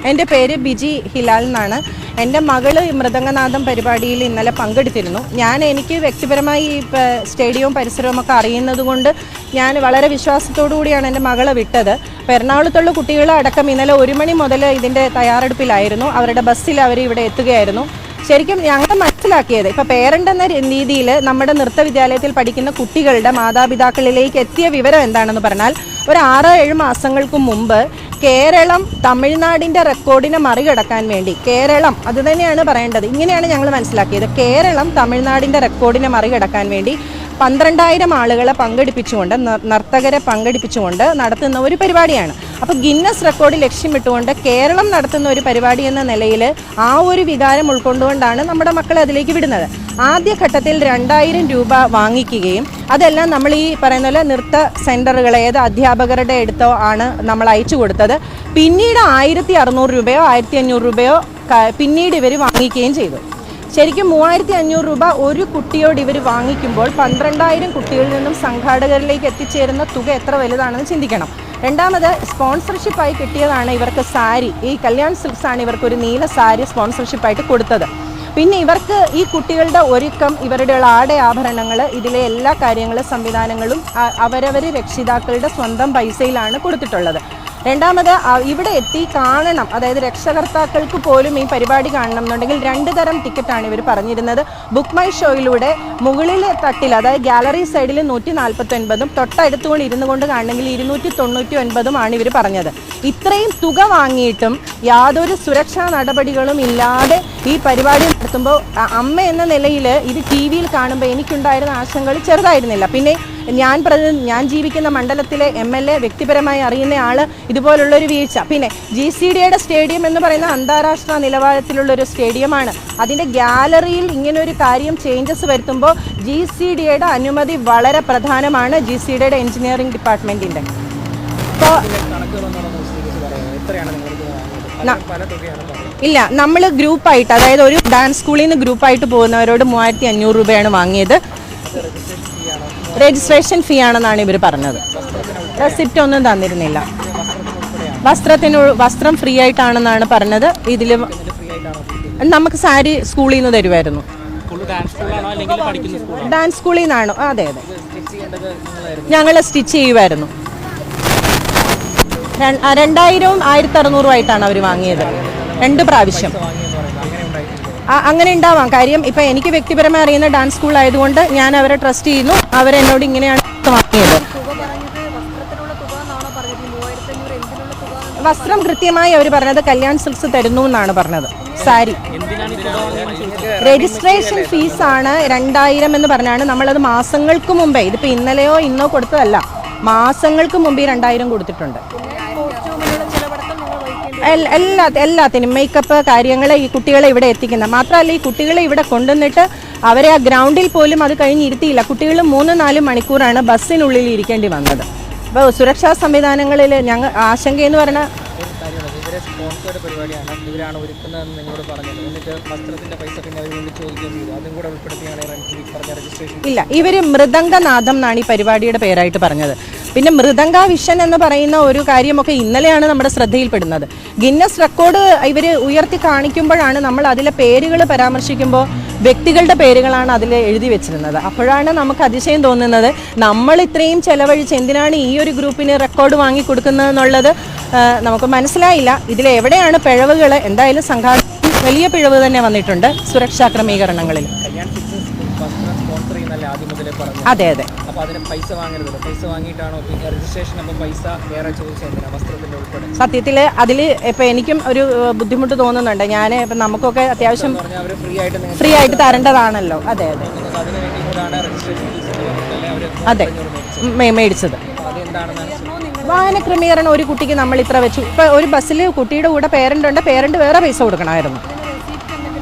എൻ്റെ പേര് ബിജി ഹിലാൽ എന്നാണ്. എൻ്റെ മകൾ മൃദംഗനാഥം പരിപാടിയിൽ ഇന്നലെ പങ്കെടുത്തിരുന്നു. എനിക്ക് വ്യക്തിപരമായി ഈ സ്റ്റേഡിയവും പരിസരവും ഒക്കെ അറിയുന്നത് കൊണ്ട് ഞാൻ വളരെ വിശ്വാസത്തോടു കൂടിയാണ് എൻ്റെ മകളെ വിട്ടത്. എറണാകുളത്തുള്ള കുട്ടികളടക്കം ഇന്നലെ 1 മണി മുതൽ ഇതിൻ്റെ തയ്യാറെടുപ്പിലായിരുന്നു. അവരുടെ ബസ്സിൽ അവർ ഇവിടെ എത്തുകയായിരുന്നു. ശരിക്കും ഞങ്ങൾ മനസ്സിലാക്കിയത് ഇപ്പോൾ പേരൻ്റ് എന്ന രീതിയിൽ നമ്മുടെ നൃത്ത വിദ്യാലയത്തിൽ പഠിക്കുന്ന കുട്ടികളുടെ മാതാപിതാക്കളിലേക്ക് എത്തിയ വിവരം എന്താണെന്ന് പറഞ്ഞാൽ, ഒരു 6-7 മാസങ്ങൾക്ക് മുമ്പ് കേരളം തമിഴ്നാടിൻ്റെ റെക്കോർഡിനെ മറികടക്കാൻ വേണ്ടി, കേരളം അത് തന്നെയാണ് പറയേണ്ടത്, ഇങ്ങനെയാണ് ഞങ്ങൾ മനസ്സിലാക്കിയത്, കേരളം തമിഴ്നാടിൻ്റെ റെക്കോർഡിനെ മറികടക്കാൻ വേണ്ടി 12,000 ആളുകളെ പങ്കെടുപ്പിച്ചുകൊണ്ട്, നർത്തകരെ പങ്കെടുപ്പിച്ചുകൊണ്ട് നടത്തുന്ന ഒരു പരിപാടിയാണ്. അപ്പോൾ ഗിന്നസ് റെക്കോർഡ് ലക്ഷ്യമിട്ടുകൊണ്ട് കേരളം നടത്തുന്ന ഒരു പരിപാടി എന്ന നിലയിൽ ആ ഒരു വികാരം ഉൾക്കൊണ്ടുകൊണ്ടാണ് നമ്മുടെ മക്കളെ അതിലേക്ക് വിടുന്നത്. ആദ്യഘട്ടത്തിൽ 2,000 രൂപ വാങ്ങിക്കുകയും അതെല്ലാം നമ്മൾ ഈ പറയുന്ന പോലെ നൃത്ത സെൻറ്ററുകൾ ഏത് അധ്യാപകരുടെ അടുത്തോ ആണ് നമ്മൾ അയച്ചു കൊടുത്തത്. പിന്നീട് 1,600 രൂപയോ 1,500 രൂപയോ പിന്നീട് ഇവർ വാങ്ങിക്കുകയും ചെയ്തു. ശരിക്കും 3,500 രൂപ ഒരു കുട്ടിയോട് ഇവർ വാങ്ങിക്കുമ്പോൾ 12,000 കുട്ടികളിൽ നിന്നും സംഘാടകരിലേക്ക് എത്തിച്ചേരുന്ന തുക എത്ര വലുതാണെന്ന് ചിന്തിക്കണം. രണ്ടാമത് സ്പോൺസർഷിപ്പായി കിട്ടിയതാണ് ഇവർക്ക് സാരി. ഈ കല്യാൺ സിൽക്സ് ആണ് ഇവർക്കൊരു നീല സാരി സ്പോൺസർഷിപ്പായിട്ട് കൊടുത്തത്. പിന്നെ ഇവർക്ക് ഈ കുട്ടികളുടെ ഒരുക്കം, ഇവരുടെ ആഭരണങ്ങൾ, ഇതിലെ എല്ലാ കാര്യങ്ങളും സംവിധാനങ്ങളും അവരവർ രക്ഷിതാക്കളുടെ സ്വന്തം പൈസയിലാണ് കൊടുത്തിട്ടുള്ളത്. രണ്ടാമത് ഇവിടെ എത്തി കാണണം, അതായത് രക്ഷകർത്താക്കൾക്ക് പോലും ഈ പരിപാടി കാണണം എന്നുണ്ടെങ്കിൽ 2 തരം ടിക്കറ്റാണ് ഇവർ പറഞ്ഞിരുന്നത്. ബുക്ക് മൈ ഷോയിലൂടെ മുകളിലെ തട്ടിൽ, അതായത് ഗാലറി സൈഡിൽ 149ഉം തൊട്ടടുത്തുകൊണ്ട് ഇരുന്നു കൊണ്ട് കാണണമെങ്കിൽ 299ഉമാണ് ഇവർ പറഞ്ഞത്. ഇത്രയും തുക വാങ്ങിയിട്ടും യാതൊരു സുരക്ഷാ നടപടികളും ഇല്ലാതെ ഈ പരിപാടി നടത്തുമ്പോൾ അമ്മ എന്ന നിലയിൽ ഇത് TV-യിൽ കാണുമ്പോൾ എനിക്കുണ്ടായിരുന്ന ആശങ്കകൾ ചെറുതായിരുന്നില്ല. പിന്നെ ഞാൻ ജീവിക്കുന്ന മണ്ഡലത്തിലെ MLA, വ്യക്തിപരമായി അറിയുന്ന ആൾ, ഇതുപോലുള്ളൊരു വീഴ്ച. പിന്നെ GCDയുടെ സ്റ്റേഡിയം എന്ന് പറയുന്ന അന്താരാഷ്ട്ര നിലവാരത്തിലുള്ളൊരു സ്റ്റേഡിയമാണ്. അതിൻ്റെ ഗാലറിയിൽ ഇങ്ങനൊരു കാര്യം ചേഞ്ചസ് വരുത്തുമ്പോൾ GCDയുടെ അനുമതി വളരെ പ്രധാനമാണ്, GCDയുടെ എഞ്ചിനീയറിംഗ് ഡിപ്പാർട്ട്മെൻറ്റിൻ്റെ. അപ്പോൾ ഇല്ല, നമ്മൾ ഗ്രൂപ്പായിട്ട്, അതായത് ഒരു ഡാൻസ് സ്കൂളിൽ നിന്ന് ഗ്രൂപ്പായിട്ട് പോകുന്നവരോട് 3,500 രൂപയാണ് വാങ്ങിയത്. രജിസ്ട്രേഷൻ ഫീ ആണെന്നാണ് ഇവർ പറഞ്ഞത്. റെസിപ്റ്റ് ഒന്നും തന്നിരുന്നില്ല. വസ്ത്രം ഫ്രീ ആയിട്ടാണെന്നാണ് പറഞ്ഞത്. ഇതിൽ നമുക്ക് സാരി സ്കൂളിൽ നിന്ന് തരുമായിരുന്നു. ഡാൻസ് സ്കൂളിൽ നിന്നാണോ? അതെ അതെ, ഞങ്ങൾ സ്റ്റിച്ച് ചെയ്യുമായിരുന്നു. 2,000ഉം 1,600ഉം ആയിട്ടാണ് അവർ വാങ്ങിയത് 2 പ്രാവശ്യം. അങ്ങനെ ഉണ്ടാവാം. കാര്യം ഇപ്പം എനിക്ക് വ്യക്തിപരമായി അറിയുന്ന ഡാൻസ് സ്കൂൾ ആയതുകൊണ്ട് ഞാൻ അവരെ ട്രസ്റ്റ് ചെയ്യുന്നു. അവരെന്നോട് ഇങ്ങനെയാണ് വാങ്ങിയത്. വസ്ത്രം കൃത്യമായി അവർ പറഞ്ഞത് കല്യാൺ സിൽക്സ് തരുന്നു എന്നാണ് പറഞ്ഞത്. സാരി രജിസ്ട്രേഷൻ ഫീസാണ് 2,000 എന്ന് പറഞ്ഞാണ്. നമ്മളത് മാസങ്ങൾക്ക് മുമ്പേ, ഇതിപ്പോൾ ഇന്നലെയോ ഇന്നോ കൊടുത്തതല്ല, മാസങ്ങൾക്ക് മുമ്പേ 2,000 കൊടുത്തിട്ടുണ്ട്. എല്ലാത്തിനും മേക്കപ്പ് കാര്യങ്ങൾ ഈ കുട്ടികളെ ഇവിടെ എത്തിക്കുന്ന മാത്രമല്ല, ഈ കുട്ടികളെ ഇവിടെ കൊണ്ടുവന്നിട്ട് അവരെ ആ ഗ്രൗണ്ടിൽ പോലും അത് കഴിഞ്ഞ് ഇരുത്തിയില്ല. കുട്ടികൾ 3-4 മണിക്കൂറാണ് ബസ്സിനുള്ളിൽ ഇരിക്കേണ്ടി വന്നത്. അപ്പോൾ സുരക്ഷാ സംവിധാനങ്ങളിൽ ഞങ്ങൾ ആശങ്കയെന്ന് പറഞ്ഞാൽ ഇല്ല, ഇവർ മൃദംഗനാഥം എന്നാണ് ഈ പരിപാടിയുടെ പേരായിട്ട് പറഞ്ഞത്. പിന്നെ മൃദംഗ വിഷൻ എന്ന് പറയുന്ന ഒരു കാര്യമൊക്കെ ഇന്നലെയാണ് നമ്മുടെ ശ്രദ്ധയിൽപ്പെടുന്നത്. ഗിന്നസ് റെക്കോർഡ് ഇവർ ഉയർത്തി കാണിക്കുമ്പോഴാണ് നമ്മൾ അതിലെ പേരുകൾ പരാമർശിക്കുമ്പോൾ വ്യക്തികളുടെ പേരുകളാണ് അതിൽ എഴുതി വെച്ചിരുന്നത്. അപ്പോഴാണ് നമുക്ക് അതിശയം തോന്നുന്നത്, നമ്മൾ ഇത്രയും ചെലവഴിച്ച് എന്തിനാണ് ഈ ഒരു ഗ്രൂപ്പിന് റെക്കോർഡ് വാങ്ങി കൊടുക്കുന്നതെന്നുള്ളത് നമുക്ക് മനസ്സിലായില്ല. ഇതിലെവിടെയാണ് പിഴവുകൾ? എന്തായാലും സംഘാടനം വലിയ പിഴവ് തന്നെ വന്നിട്ടുണ്ട് സുരക്ഷാ ക്രമീകരണങ്ങളിൽ. അതെ അതെ. സത്യത്തിൽ അതിൽ ഇപ്പം എനിക്കും ഒരു ബുദ്ധിമുട്ട് തോന്നുന്നുണ്ട്. ഞാൻ ഇപ്പം നമുക്കൊക്കെ അത്യാവശ്യം ഫ്രീ ആയിട്ട് തരേണ്ടതാണല്ലോ. അതെ അതെ അതെ, മേടിച്ചത്. വാഹന ക്രമീകരണം ഒരു കുട്ടിക്ക് നമ്മൾ ഇത്ര വെച്ചു. ഇപ്പം ഒരു ബസ്സിൽ കുട്ടിയുടെ കൂടെ പേരൻ്റ് ഉണ്ട്, പേരൻ്റ് വേറെ പൈസ കൊടുക്കണമായിരുന്നു.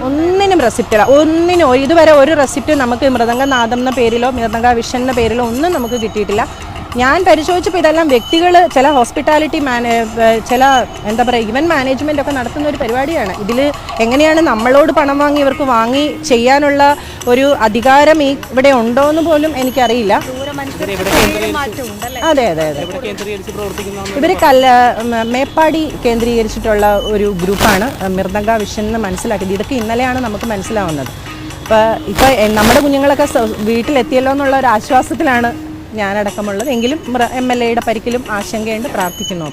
ഒന്നിനും റെസിപ്റ്റില്ല, ഒന്നിനും. ഇതുവരെ ഒരു റെസിപ്റ്റ് നമുക്ക് മൃദംഗനാഥം എന്ന പേരിലോ മൃദംഗ വിഷൻ എന്ന പേരിലോ ഒന്നും നമുക്ക് കിട്ടിയിട്ടില്ല. ഞാൻ പരിശോധിച്ചപ്പോൾ ഇതെല്ലാം വ്യക്തികൾ, ചില ഹോസ്പിറ്റാലിറ്റി ചില എന്താ പറയുക ഇവൻറ്റ് മാനേജ്മെൻ്റ് ഒക്കെ നടത്തുന്ന ഒരു പരിപാടിയാണ്. ഇതിൽ എങ്ങനെയാണ് നമ്മളോട് പണം വാങ്ങി ഇവർക്ക് വാങ്ങി ചെയ്യാനുള്ള ഒരു അധികാരം ഇവിടെ ഉണ്ടോ എന്ന് പോലും എനിക്കറിയില്ല. അതെ അതെ അതെ. ഇവർ മേപ്പാടി കേന്ദ്രീകരിച്ചിട്ടുള്ള ഒരു ഗ്രൂപ്പാണ് മൃദംഗ വിഷൻ എന്ന് മനസ്സിലാക്കിയത്. ഇതൊക്കെ ഇന്നലെയാണ് നമുക്ക് മനസ്സിലാവുന്നത്. ഇപ്പോൾ നമ്മുടെ കുഞ്ഞുങ്ങളൊക്കെ വീട്ടിലെത്തിയല്ലോ എന്നുള്ള ഒരു ആശ്വാസത്തിലാണ് ഞാനടക്കമുള്ളത്. എങ്കിലും MLA യുടെ പരിക്കിലും ആശങ്കയുണ്ട്, പ്രാർത്ഥിക്കുന്നു.